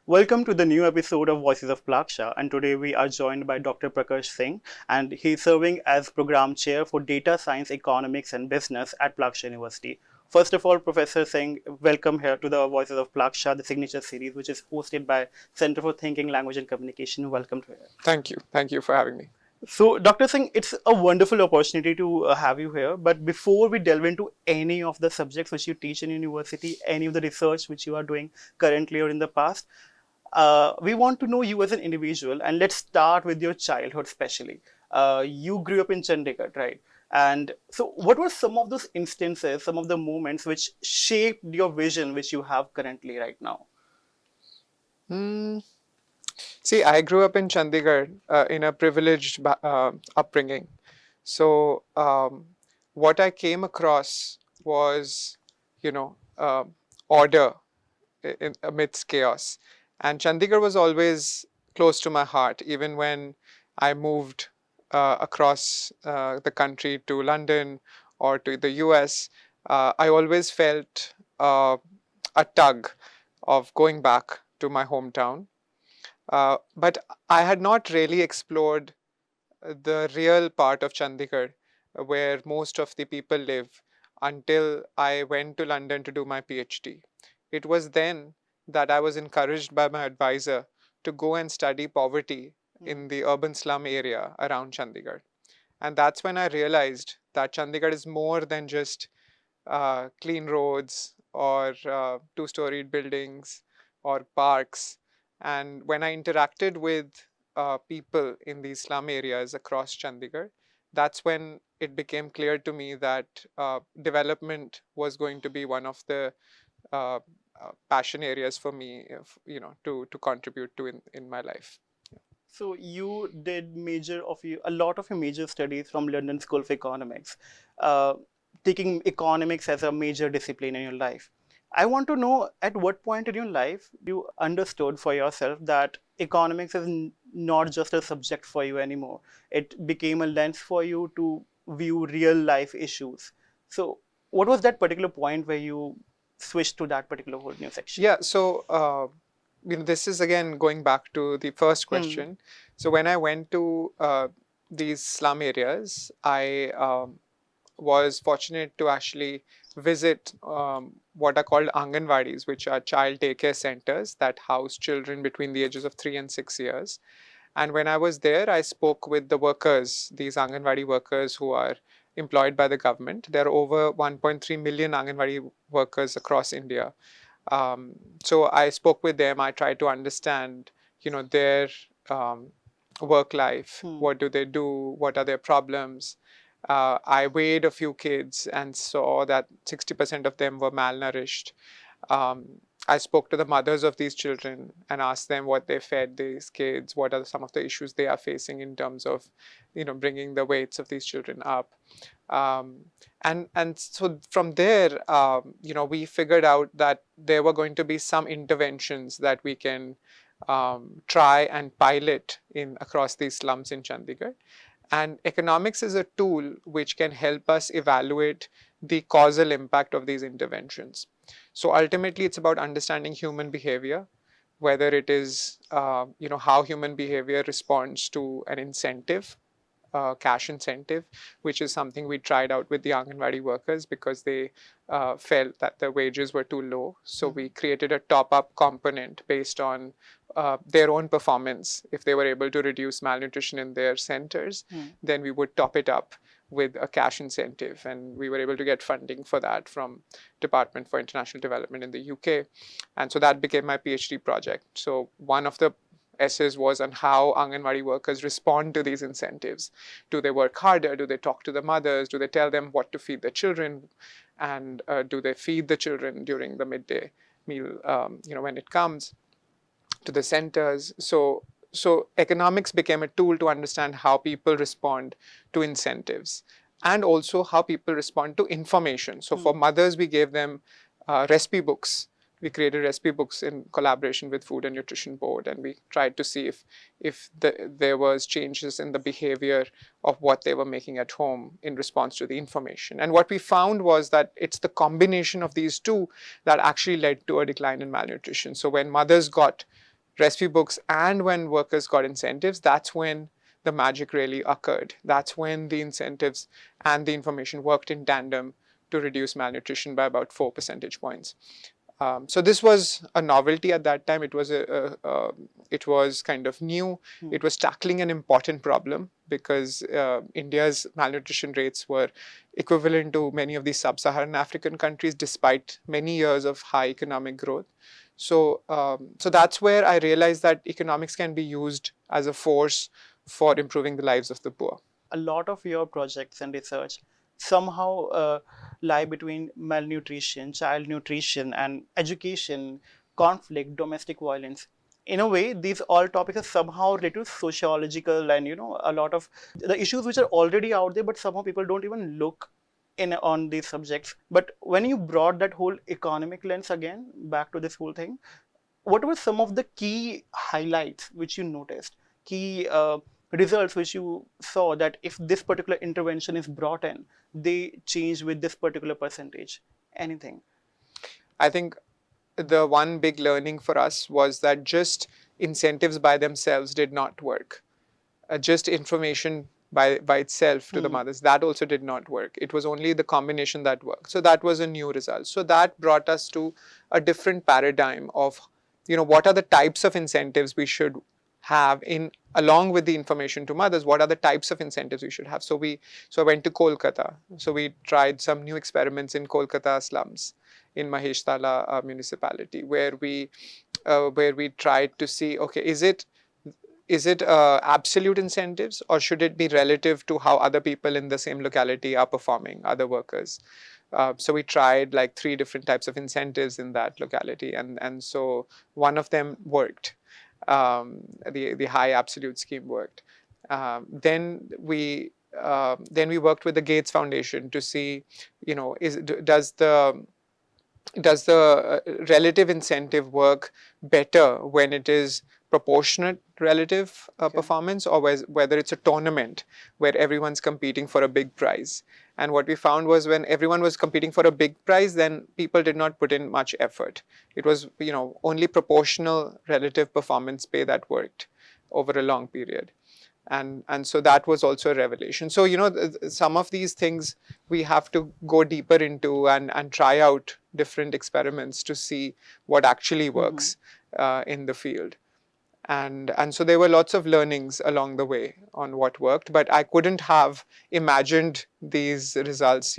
Welcome to the new episode of Voices of Plaksha, and today we are joined by Dr. Prakarsh Singh, and he's serving as Program Chair for Data Science, Economics and Business at Plaksha University. First of all, Professor Singh, welcome here to the Voices of Plaksha, the signature series, which is hosted by Center for Thinking, Language and Communication. Welcome to here. Thank you. Thank you for having me. So, Dr. Singh, it's a wonderful opportunity to have you here. But before we delve into any of the subjects which you teach in university, any of the research which you are doing currently or in the past, we want to know you as an individual, and let's start with your childhood especially. You grew up in Chandigarh, right? And so what were some of those instances, some of the moments which shaped your vision which you have currently right now? See, I grew up in Chandigarh in a privileged upbringing. So what I came across was, order amidst chaos. And Chandigarh was always close to my heart, even when I moved across the country to London or to the US. I always felt a tug of going back to my hometown. But I had not really explored the real part of Chandigarh, where most of the people live, until I went to London to do my PhD. It was then that I was encouraged by my advisor to go and study poverty in the urban slum area around Chandigarh. And that's when I realized that Chandigarh is more than just clean roads or two-storied buildings or parks. And when I interacted with people in these slum areas across Chandigarh, that's when it became clear to me that development was going to be one of the passion areas for me, to contribute to in my life. So you did a lot of your major studies from London School of Economics, taking economics as a major discipline in your life. I want to know at what point in your life you understood for yourself that economics is not just a subject for you anymore. It became a lens for you to view real life issues. So what was that particular point where you switched to that particular whole new section? Yeah, so this is again going back to the first question. So when I went to these slum areas, I was fortunate to actually visit what are called Anganwadis, which are child daycare centers that house children between the ages of 3 and 6 years. And when I was there, I spoke with the workers, these Anganwadi workers who are employed by the government. There are over 1.3 million Anganwadi workers across India. So I spoke with them. I tried to understand, their work life. What do they do? What are their problems? I weighed a few kids and saw that 60% of them were malnourished. I spoke to the mothers of these children and asked them what they fed these kids, what are some of the issues they are facing in terms of, bringing the weights of these children up. And so from there, we figured out that there were going to be some interventions that we can try and pilot across these slums in Chandigarh. And economics is a tool which can help us evaluate the causal impact of these interventions. So ultimately, it's about understanding human behavior, whether it is, how human behavior responds to an incentive, cash incentive, which is something we tried out with the Anganwadi workers because they felt that the wages were too low. So we created a top-up component based on their own performance. If they were able to reduce malnutrition in their centers, then we would top it up with a cash incentive. And we were able to get funding for that from Department for International Development in the UK. And so that became my PhD project. So one of the essays was on how Anganwadi workers respond to these incentives. Do they work harder? Do they talk to the mothers? Do they tell them what to feed the children? And do they feed the children during the midday meal, when it comes to the centers? So economics became a tool to understand how people respond to incentives and also how people respond to information. So for mothers, we gave them recipe books we created recipe books in collaboration with Food and Nutrition Board, and we tried to see if there was changes in the behavior of what they were making at home in response to the information. And what we found was that it's the combination of these two that actually led to a decline in malnutrition. So when mothers got recipe books and when workers got incentives, that's when the magic really occurred. That's when the incentives and the information worked in tandem to reduce malnutrition by about 4 percentage points. So this was a novelty at that time. It was kind of new. It was tackling an important problem because India's malnutrition rates were equivalent to many of these sub-Saharan African countries, despite many years of high economic growth. So that's where I realized that economics can be used as a force for improving the lives of the poor. A lot of your projects and research somehow lie between malnutrition, child nutrition, and education, conflict, domestic violence. In a way, these all topics are somehow related to sociological and a lot of the issues which are already out there, but somehow people don't even look in on these subjects. But when you brought that whole economic lens again back to this whole thing, what were some of the key highlights which you noticed, key results which you saw that if this particular intervention is brought in, they change with this particular percentage? Anything? I think the one big learning for us was that just incentives by themselves did not work. Just information by itself to the mothers, that also did not work. It was only the combination that worked. So that was a new result. So that brought us to a different paradigm of, what are the types of incentives we should have along with the information to mothers. What are the types of incentives we should have? So I went to Kolkata. So we tried some new experiments in Kolkata slums, in Maheshtala municipality, where we tried to see, okay, is it absolute incentives, or should it be relative to how other people in the same locality are performing, other workers? So we tried like 3 different types of incentives in that locality, and so one of them worked. The high absolute scheme worked. Then we worked with the Gates Foundation to see, does the relative incentive work better when it is proportionate relative performance, or whether it's a tournament where everyone's competing for a big prize. And what we found was when everyone was competing for a big prize, then people did not put in much effort. It was, only proportional relative performance pay that worked over a long period. And so that was also a revelation. So, some of these things we have to go deeper into and try out different experiments to see what actually works in the field. And so there were lots of learnings along the way on what worked, but I couldn't have imagined these results,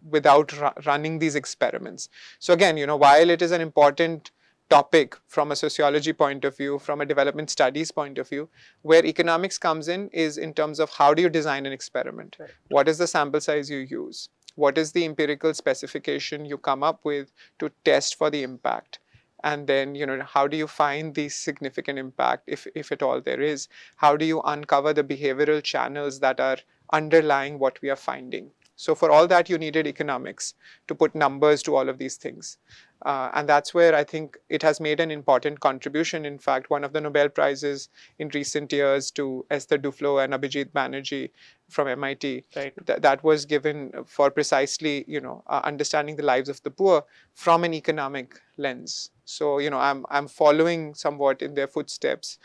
without running these experiments. So again, while it is an important topic from a sociology point of view, from a development studies point of view, where economics comes in is in terms of how do you design an experiment? Right. What is the sample size you use? What is the empirical specification you come up with to test for the impact? And then, how do you find the significant impact, if at all there is? How do you uncover the behavioral channels that are underlying what we are finding? So for all that, you needed economics to put numbers to all of these things. And that's where I think it has made an important contribution. In fact, one of the Nobel Prizes in recent years to Esther Duflo and Abhijit Banerjee from MIT, right. That was given for precisely, understanding the lives of the poor from an economic lens. So, I'm following somewhat in their footsteps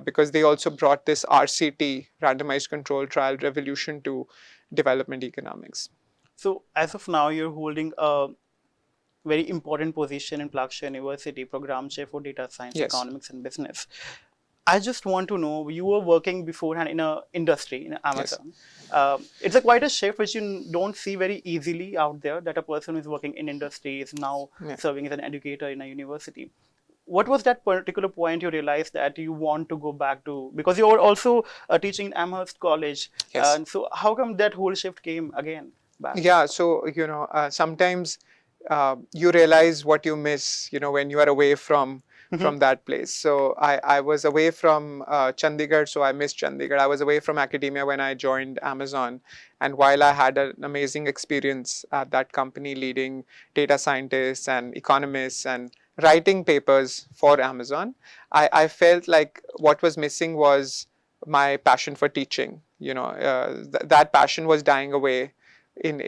because they also brought this RCT, randomized controlled trial revolution, to development economics. So as of now, you're holding a very important position in Plaksha University, Program Chair for Data Science, yes. Economics and Business. I just want to know, you were working beforehand in an industry, in Amazon. Yes. It's quite a shift which you don't see very easily out there, that a person who is working in industry is now serving as an educator in a university. What was that particular point you realized that you want to go back to? Because you were also teaching in Amherst College. Yes. And so how come that whole shift came again back? Yeah, so, sometimes you realize what you miss, when you are away from that place. So I was away from Chandigarh, so I missed Chandigarh. I was away from academia when I joined Amazon. And while I had an amazing experience at that company leading data scientists and economists and writing papers for Amazon, I felt like what was missing was my passion for teaching. That passion was dying away in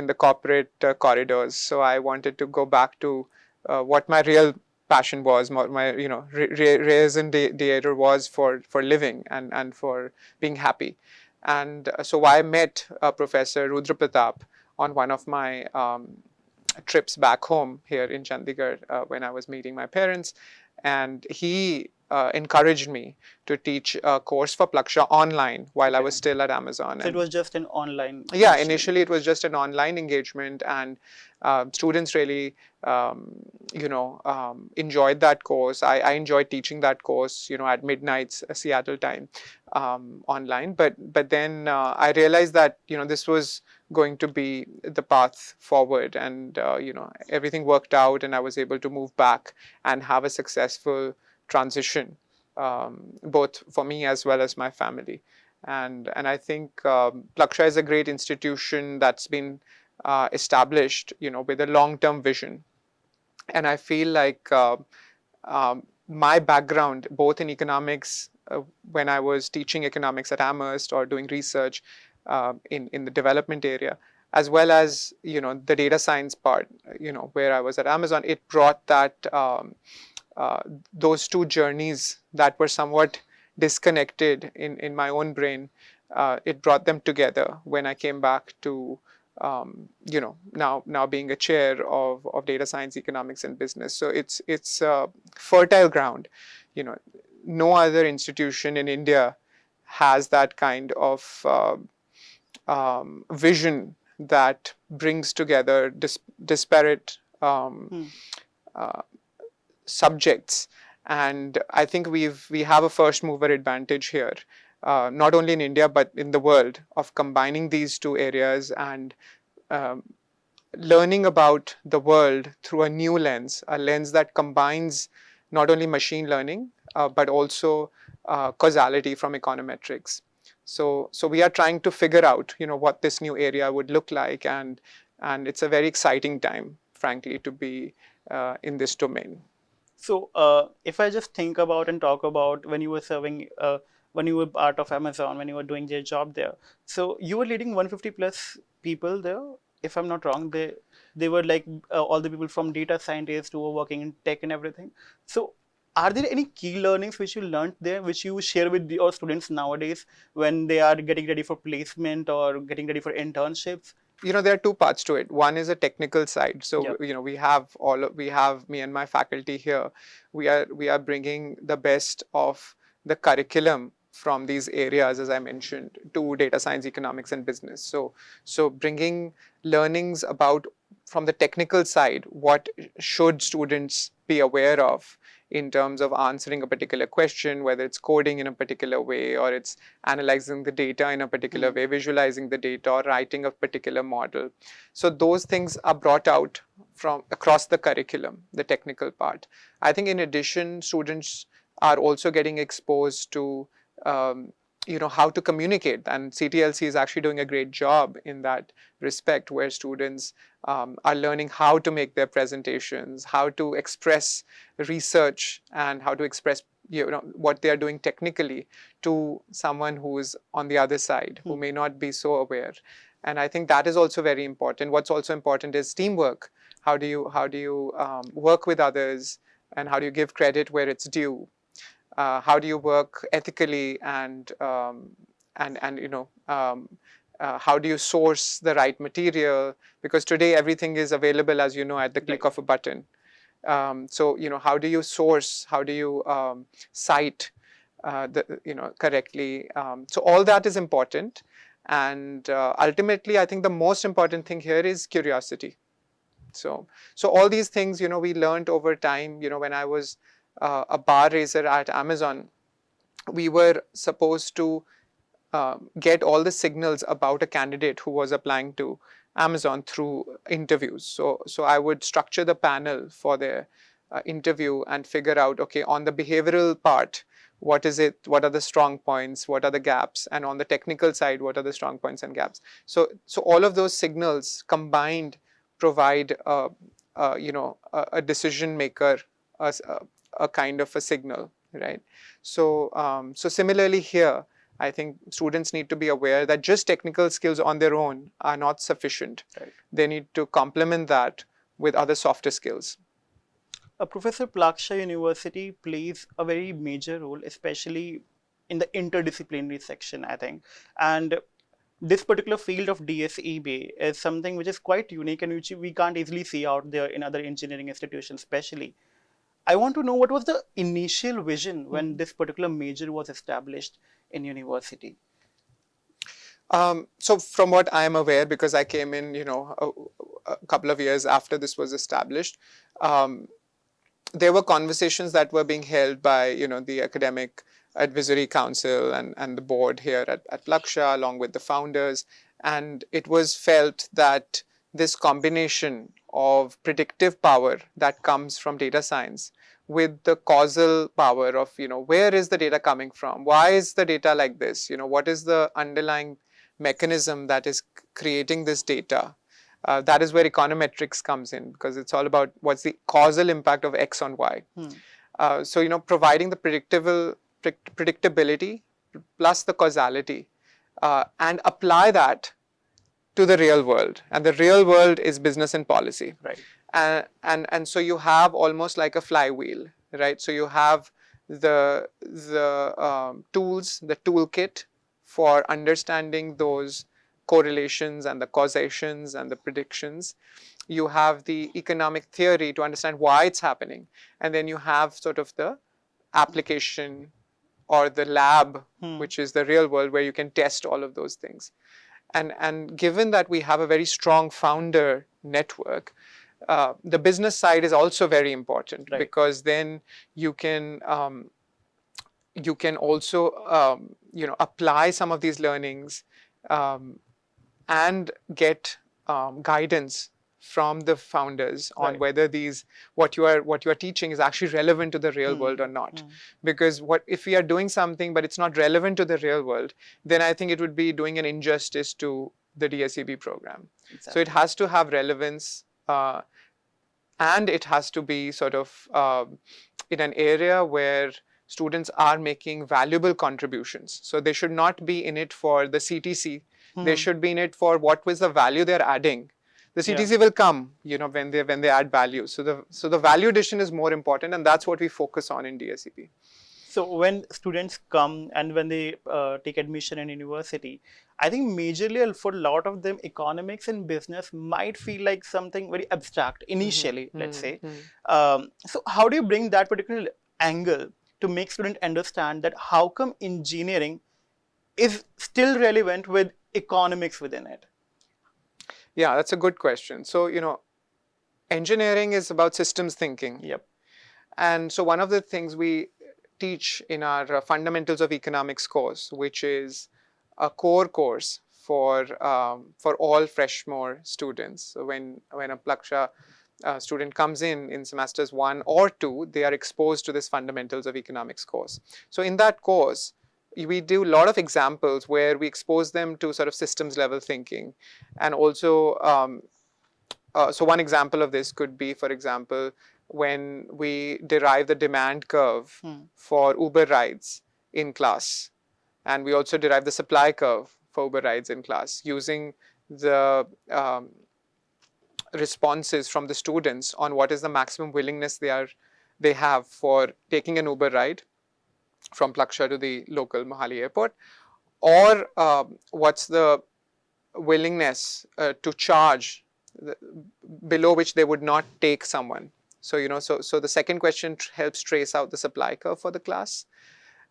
the corporate corridors. So I wanted to go back to what my real passion was, my raison d'etre was for living and for being happy. And so I met Professor Rudra Pratap on one of my trips back home here in Chandigarh when I was meeting my parents, and he encouraged me to teach a course for Plaksha online while I was still at Amazon. So it was just an online. Yeah, initially it was just an online engagement, and students really, enjoyed that course. I enjoyed teaching that course, at midnights Seattle time, online. But then I realized that this was going to be the path forward, and everything worked out, and I was able to move back and have a successful transition, both for me as well as my family. And I think Plaksha is a great institution that's been established, with a long-term vision. And I feel like my background, both in economics, when I was teaching economics at Amherst or doing research in the development area, as well as the data science part, where I was at Amazon, it brought that those two journeys that were somewhat disconnected in my own brain. It brought them together when I came back to now being a chair of data science, economics, and business. So it's fertile ground. No other institution in India has that kind of vision that brings together disparate subjects, and I think we have a first mover advantage here, not only in India but in the world, of combining these two areas and learning about the world through a new lens, a lens that combines not only machine learning but also causality from econometrics. So we are trying to figure out what this new area would look like, and it's a very exciting time, frankly, to be in this domain. So if I just think about and talk about when you were serving, when you were part of Amazon, when you were doing your job there, so you were leading 150 plus people there, if I'm not wrong. They were like all the people from data scientists who were working in tech and everything. So are there any key learnings which you learned there, which you share with your students nowadays when they are getting ready for placement or getting ready for internships? There are two parts to it. One is a technical side. So we have me and my faculty here. We are bringing the best of the curriculum from these areas, as I mentioned, to data science, economics, and business. So bringing learnings about from the technical side, what should students be aware of in terms of answering a particular question, whether it's coding in a particular way, or it's analyzing the data in a particular way, visualizing the data, or writing a particular model. So those things are brought out from across the curriculum, the technical part. I think in addition, students are also getting exposed to how to communicate, and CTLC is actually doing a great job in that respect, where students are learning how to make their presentations, how to express research, and how to express what they are doing technically to someone who is on the other side, who may not be so aware. And I think that is also very important. What's also important is teamwork. How do you work with others, and how do you give credit where it's due? How do you work ethically, and how do you source the right material? Because today everything is available, as you know, at the click of a button. So how do you source? How do you cite correctly? So all that is important, and ultimately, I think the most important thing here is curiosity. So all these things we learned over time. When I was a bar raiser at Amazon, we were supposed to get all the signals about a candidate who was applying to Amazon through interviews. So I would structure the panel for their interview and figure out, okay, on the behavioral part, what is it? What are the strong points? What are the gaps? And on the technical side, what are the strong points and gaps? So all of those signals combined provide a decision maker a kind of a signal, right? So, so similarly here, I think students need to be aware that just technical skills on their own are not sufficient. Right. They need to complement that with other softer skills. Professor Plaksha University plays a very major role, especially in the interdisciplinary section, I think. And this particular field of DSEB is something which is quite unique and which we can't easily see out there in other engineering institutions, especially. I want to know what was the initial vision when this particular major was established in university? So from what I am aware, because I came in, a couple of years after this was established, there were conversations that were being held by, the academic advisory council and the board here at Plaksha, along with the founders. And it was felt that this combination of predictive power that comes from data science with the causal power of, where is the data coming from? Why is the data like this? What is the underlying mechanism that is creating this data? That is where econometrics comes in, because it's all about what's the causal impact of X on Y. So, providing the predictability plus the causality and apply that to the real world. And the real world is business and policy. Right. And so you have almost like a flywheel, right? So you have the tools, the toolkit for understanding those correlations and the causations and the predictions. You have the economic theory to understand why it's happening. And then you have sort of the application or the lab, which is the real world, where you can test all of those things. And given that we have a very strong founder network, the business side is also very important, right, because then you can also apply some of these learnings and get guidance from the founders on right, whether what you are teaching is actually relevant to the real world or not. Because if we are doing something but it's not relevant to the real world, then I think it would be doing an injustice to the DSEB program. Exactly. So it has to have relevance, and it has to be sort of in an area where students are making valuable contributions. So they should not be in it for the CTC. They should be in it for what was the value they're adding. The CTC will come, when they add value. So the value addition is more important, and that's what we focus on in DSEB. So when students come and when they take admission in university, I think majorly for a lot of them, economics and business might feel like something very abstract initially, let's say. So how do you bring that particular angle to make students understand that how come engineering is still relevant with economics within it? Yeah, that's a good question. So, engineering is about systems thinking. Yep. And so one of the things we teach in our Fundamentals of Economics course, which is a core course for all freshmore students. So when a Plaksha student comes in semesters 1 or 2, they are exposed to this Fundamentals of Economics course. So in that course, we do a lot of examples where we expose them to sort of systems level thinking. And also, so one example of this could be, for example, when we derive the demand curve for Uber rides in class. And we also derive the supply curve for Uber rides in class using the responses from the students on what is the maximum willingness they have for taking an Uber ride from Plaksha to the local Mohali airport, or what's the willingness to charge below which they would not take someone. So, so the second question helps trace out the supply curve for the class.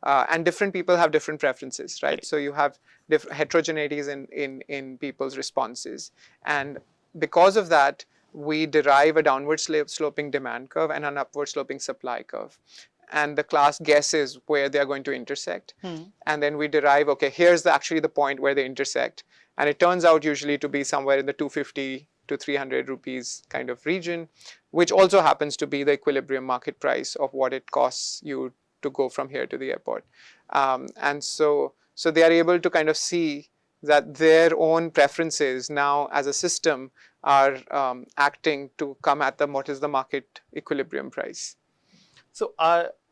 And different people have different preferences, right? So you have heterogeneities in people's responses. And because of that, we derive a downward sloping demand curve and an upward sloping supply curve. And the class guesses where they are going to intersect. And then we derive, okay, here's actually the point where they intersect. And it turns out usually to be somewhere in the 250 to 300 rupees kind of region, which also happens to be the equilibrium market price of what it costs you to go from here to the airport. And so they are able to kind of see that their own preferences now as a system are acting to come at what is the market equilibrium price. So,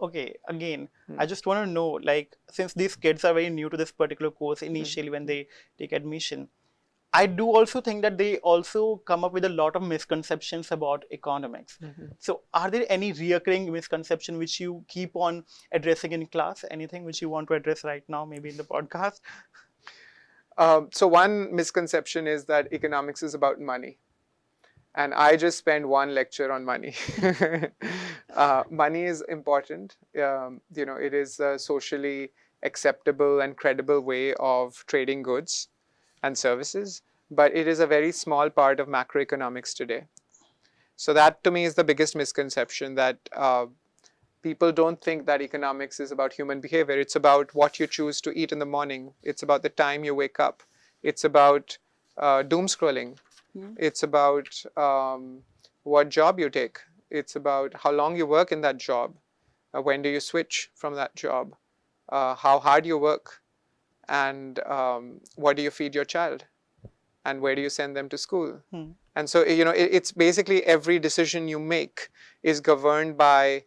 okay, again, Hmm. I just want to know, like, since these kids are very new to this particular course Hmm. initially when they take admission, I do also think that they also come up with a lot of misconceptions about economics. Hmm. So, are there any recurring misconception which you keep on addressing in class? Anything which you want to address right now, maybe in the podcast? So one misconception is that economics is about money. And I just spent one lecture on money. Money is important. It is a socially acceptable and credible way of trading goods and services, but it is a very small part of macroeconomics today. So that to me is the biggest misconception, that people don't think that economics is about human behavior. It's about what you choose to eat in the morning. It's about the time you wake up. It's about doom scrolling. Hmm. It's about what job you take. It's about how long you work in that job. When do you switch from that job? How hard you work, and what do you feed your child, and where do you send them to school? Hmm. And so, it's basically every decision you make is governed by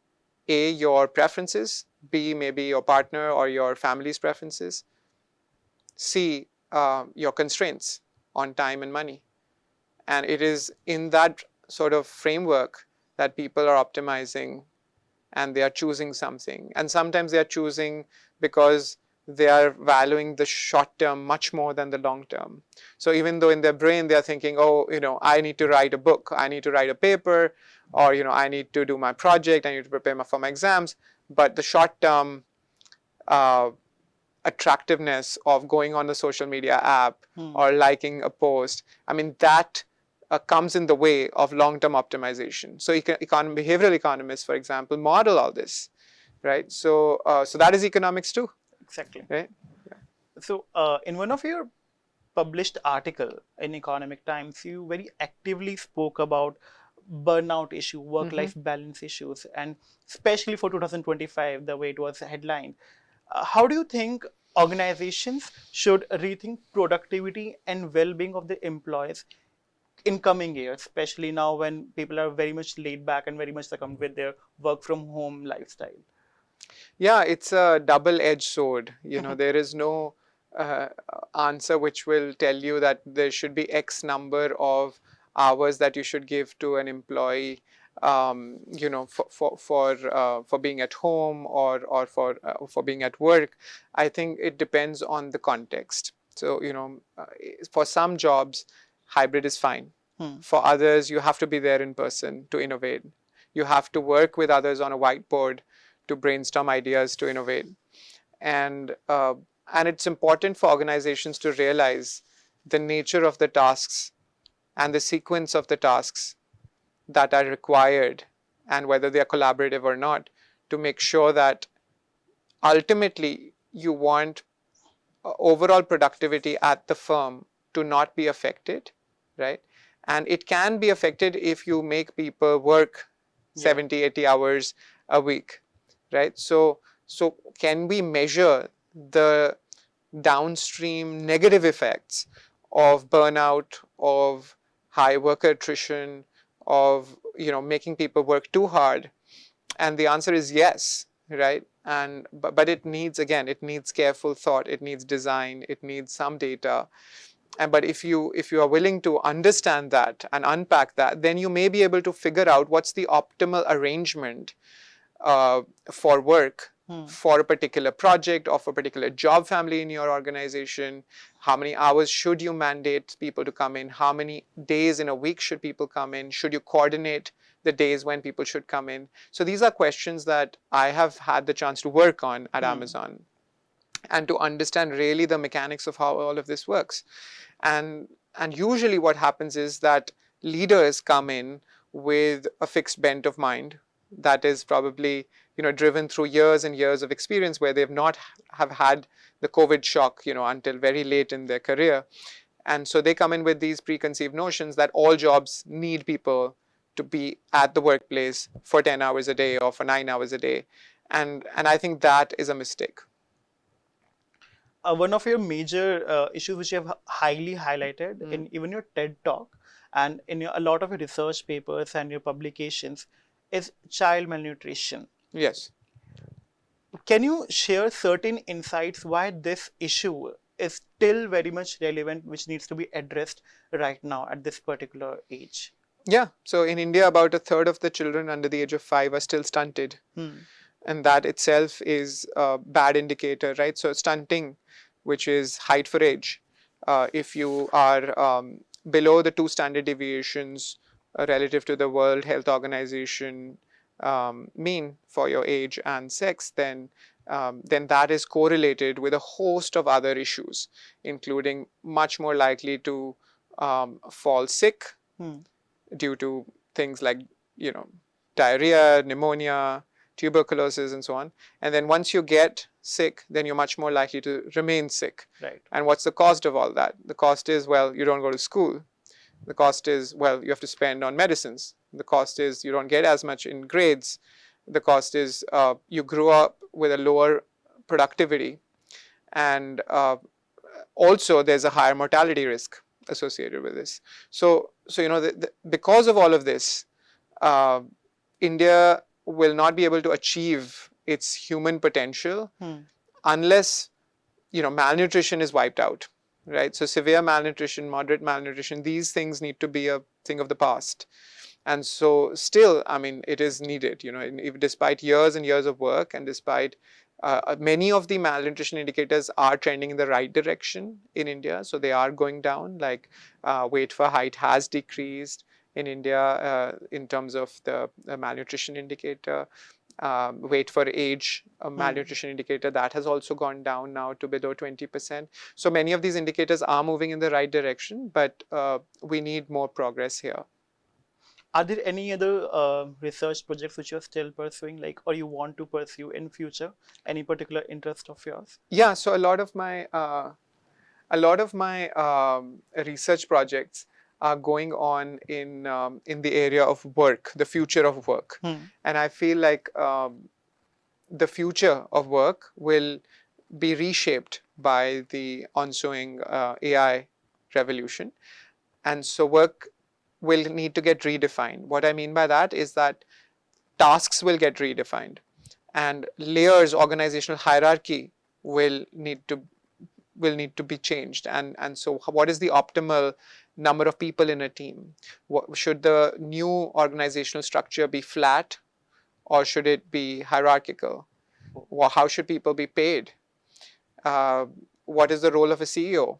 A, your preferences, B, maybe your partner or your family's preferences, C, your constraints on time and money. And it is in that sort of framework that people are optimizing, and they are choosing something. And sometimes they are choosing because they are valuing the short term much more than the long term. So even though in their brain they are thinking, oh, I need to write a book, I need to write a paper, or, I need to do my project, I need to prepare for my exams, but the short term uh, attractiveness of going on the social media app Hmm. or liking a post, I mean, that comes in the way of long-term optimization. So behavioral economists, for example, model all this, right? So that is economics too, Exactly. right? So, in one of your published article in Economic Times, you very actively spoke about burnout issue, Mm-hmm. work-life balance issues, and especially for 2025, the way it was headlined. How do you think organizations should rethink productivity and well-being of the employees in coming years, especially now when people are very much laid back and very much succumbed with their work from home lifestyle? Yeah, it's a double-edged sword. There is no uh, answer which will tell you that there should be X number of hours that you should give to an employee, for being at home, or for being at work. I think it depends on the context. So, for some jobs, hybrid is fine. Hmm. For others, you have to be there in person to innovate. You have to work with others on a whiteboard to brainstorm ideas to innovate. And it's important for organizations to realize the nature of the tasks and the sequence of the tasks that are required, and whether they are collaborative or not, to make sure that ultimately you want overall productivity at the firm to not be affected, right? And it can be affected if you make people work Yeah. 70, 80 hours a week, right? So can we measure the downstream negative effects of burnout, of high worker attrition, of making people work too hard? And the answer is yes, right? But it needs, again, it needs careful thought, it needs design, it needs some data. And but if you are willing to understand that and unpack that, then you may be able to figure out what's the optimal arrangement for work, Hmm. for a particular project or for a particular job family in your organization. How many hours should you mandate people to come in? How many days in a week should people come in? Should you coordinate the days when people should come in? So these are questions that I have had the chance to work on at Hmm. Amazon, and to understand really the mechanics of how all of this works. And usually what happens is that leaders come in with a fixed bent of mind that is probably driven through years and years of experience, where they've not have had the COVID shock until very late in their career. And so they come in with these preconceived notions that all jobs need people to be at the workplace for 10 hours a day or for 9 hours a day. And I think that is a mistake. One of your major issues which you have highly highlighted Mm. in even your TED talk and in a lot of your research papers and your publications is child malnutrition. Yes. Can you share certain insights why this issue is still very much relevant, which needs to be addressed right now at this particular age? Yeah. So in India, about a third of the children under the age of 5 are still stunted. Hmm. And that itself is a bad indicator, right? So stunting, which is height for age, if you are below the 2 standard deviations relative to the World Health Organization mean for your age and sex, then that is correlated with a host of other issues, including much more likely to fall sick Hmm. due to things like, you know, diarrhea, pneumonia, tuberculosis, and so on. And then once you get sick, then you're much more likely to remain sick. Right. And what's the cost of all that? The cost is, well, you don't go to school. The cost is, well, you have to spend on medicines. The cost is you don't get as much in grades. The cost is you grew up with a lower productivity. And also, there's a higher mortality risk associated with this. So you know, because of all of this, uh, India will not be able to achieve its human potential Hmm. unless, you know, malnutrition is wiped out, right? So severe malnutrition, moderate malnutrition, these things need to be a thing of the past. And so still, I mean, it is needed, you know, if, despite years and years of work, and despite many of the malnutrition indicators are trending in the right direction in India. So they are going down, like weight for height has decreased in India in terms of the malnutrition indicator. Weight for age, a malnutrition indicator, that has also gone down now to below 20%. So many of these indicators are moving in the right direction, but we need more progress here. Are there any other research projects which you're still pursuing, like, or you want to pursue in future? Any particular interest of yours? Yeah, so a lot of my research projects are going on in the area of work, the future of work, Hmm. and I feel like the future of work will be reshaped by the ensuing AI revolution, and so work will need to get redefined. What I mean by that is that tasks will get redefined, and layers, organizational hierarchy will need to be changed. And so what is the optimal number of people in a team? Should the new organizational structure be flat, or should it be hierarchical? How should people be paid? What is the role of a CEO?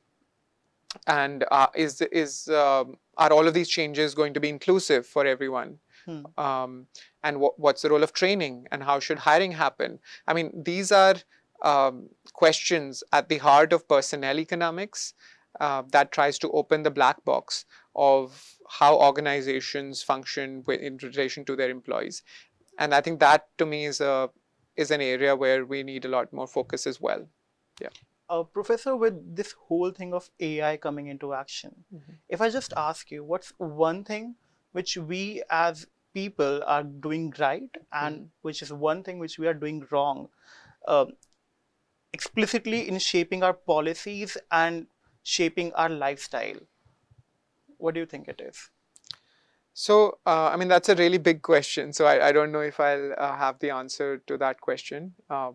And are all of these changes going to be inclusive for everyone? Hmm. And what's the role of training, and how should hiring happen? I mean, these are questions at the heart of personnel economics that tries to open the black box of how organizations function in relation to their employees. And I think that, to me, is an area where we need a lot more focus as well. Yeah. Professor, with this whole thing of AI coming into action, if I just ask you, what's one thing which we as people are doing right, and which is one thing which we are doing wrong, uh, explicitly in shaping our policies and shaping our lifestyle? What do you think it is? So, I mean, that's a really big question. So, I don't know if I'll have the answer to that question. Uh,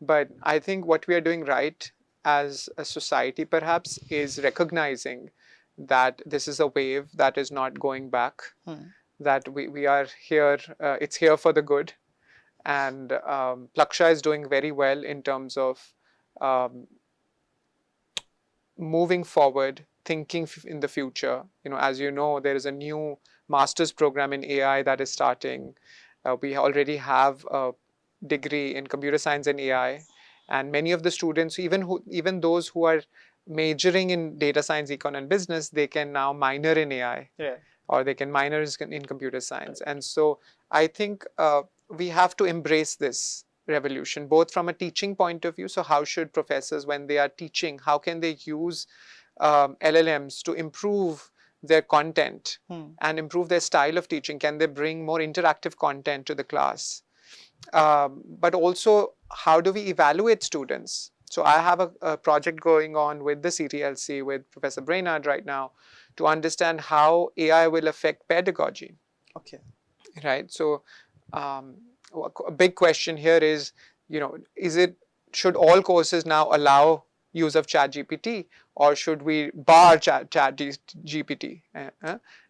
but I think what we are doing right as a society, perhaps, is recognizing that this is a wave that is not going back, Hmm. that we are here, it's here for the good. And Plaksha is doing very well in terms of um, moving forward, thinking in the future. You know, as you know, there is a new master's program in AI that is starting. We already have a degree in computer science and AI, and many of the students, even those who are majoring in data science, econ, and business, they can now minor in AI, Yeah. or they can minor in computer science. And so I think we have to embrace this revolution, both from a teaching point of view. So how should professors, when they are teaching, how can they use LLMs to improve their content and improve their style of teaching? Can they bring more interactive content to the class? But also, how do we evaluate students? So I have a project going on with the CTLC, with Professor Brainard right now, to understand how AI will affect pedagogy. Okay. Right. So, um, a big question here is, should all courses now allow use of ChatGPT, or should we bar ChatGPT?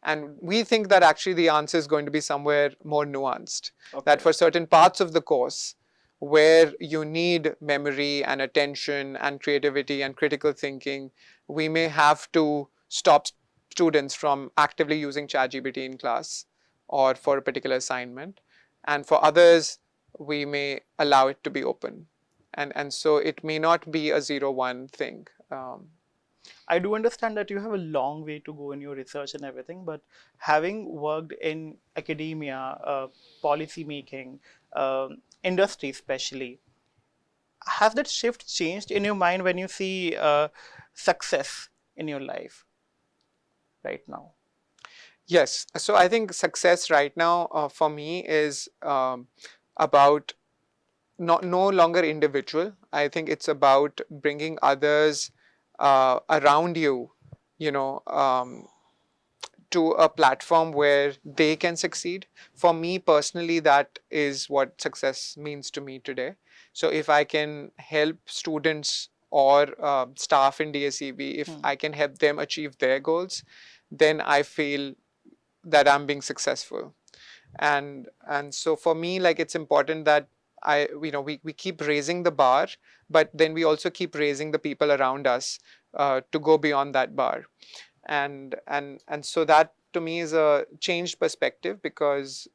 And we think that actually the answer is going to be somewhere more nuanced. Okay. That for certain parts of the course where you need memory and attention and creativity and critical thinking, we may have to stop students from actively using ChatGPT in class or for a particular assignment. And for others, we may allow it to be open. And so it may not be a 0-1 thing. I do understand that you have a long way to go in your research and everything, but having worked in academia, policy making, industry especially, has that shift changed in your mind when you see success in your life right now? Yes. So I think success right now for me is about no longer individual. I think it's about bringing others around you, to a platform where they can succeed. For me personally, that is what success means to me today. So if I can help students or staff in DSEB, if I can help them achieve their goals, then I feel that I'm being successful. And so for me, like, it's important that we keep raising the bar, but then we also keep raising the people around us to go beyond that bar. And so that to me is a changed perspective, because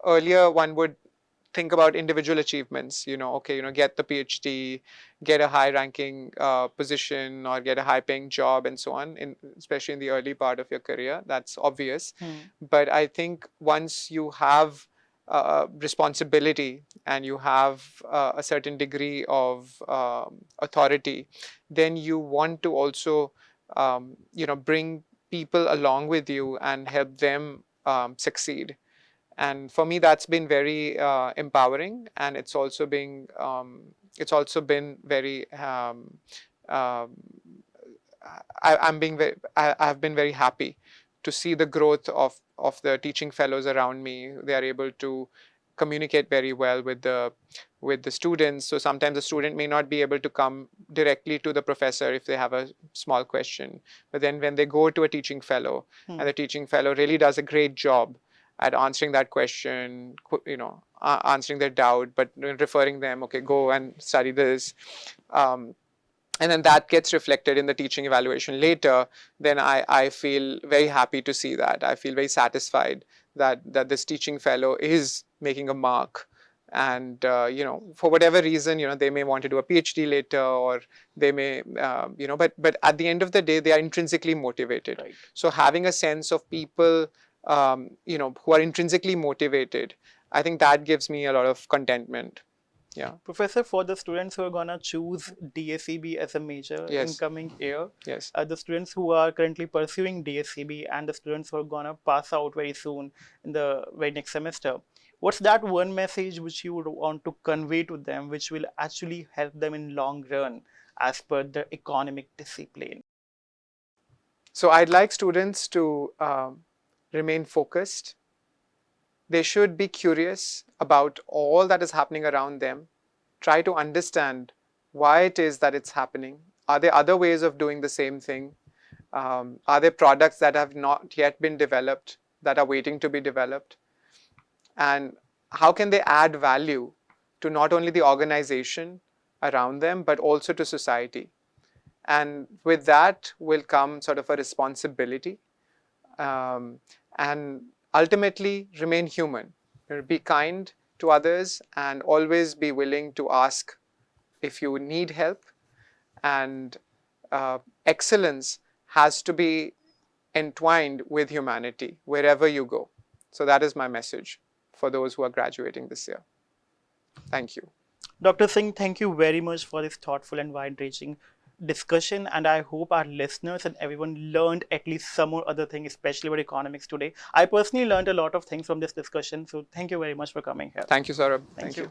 earlier one would think about individual achievements, get the PhD, get a high ranking position, or get a high paying job and so on, especially in the early part of your career. That's obvious. But I think once you have responsibility and you have a certain degree of authority, then you want to also bring people along with you and help them succeed. And for me, that's been very empowering, and it's also been very I've been very happy to see the growth of the teaching fellows around me. They are able to communicate very well with the students. So sometimes the student may not be able to come directly to the professor if they have a small question, but then when they go to a teaching fellow, and the teaching fellow really does a great job at answering that question, answering their doubt, but referring them, okay, go and study this. And then that gets reflected in the teaching evaluation later, then I feel very happy to see that. I feel very satisfied that this teaching fellow is making a mark. And, for whatever reason, they may want to do a PhD later, or they may, but at the end of the day, they are intrinsically motivated. Right. So having a sense of people who are intrinsically motivated, I think that gives me a lot of contentment. Yeah. Professor, for the students who are going to choose DSEB as a major in coming year, the students who are currently pursuing DSEB and the students who are going to pass out very soon in the very next semester, what's that one message which you would want to convey to them, which will actually help them in long run as per the economic discipline? So I'd like students to remain focused. They should be curious about all that is happening around them. Try to understand why it is that it's happening. Are there other ways of doing the same thing? Are there products that have not yet been developed that are waiting to be developed? And how can they add value to not only the organization around them, but also to society? And with that will come sort of a responsibility. And ultimately remain human. Be kind to others and always be willing to ask if you need help. And excellence has to be entwined with humanity wherever you go. So that is my message for those who are graduating this year. Thank you. Dr. Singh, thank you very much for this thoughtful and wide-ranging discussion, and I hope our listeners and everyone learned at least some or other thing, especially about economics today. I personally learned a lot of things from this discussion, so thank you very much for coming here. Thank you, Saurabh. Thank you.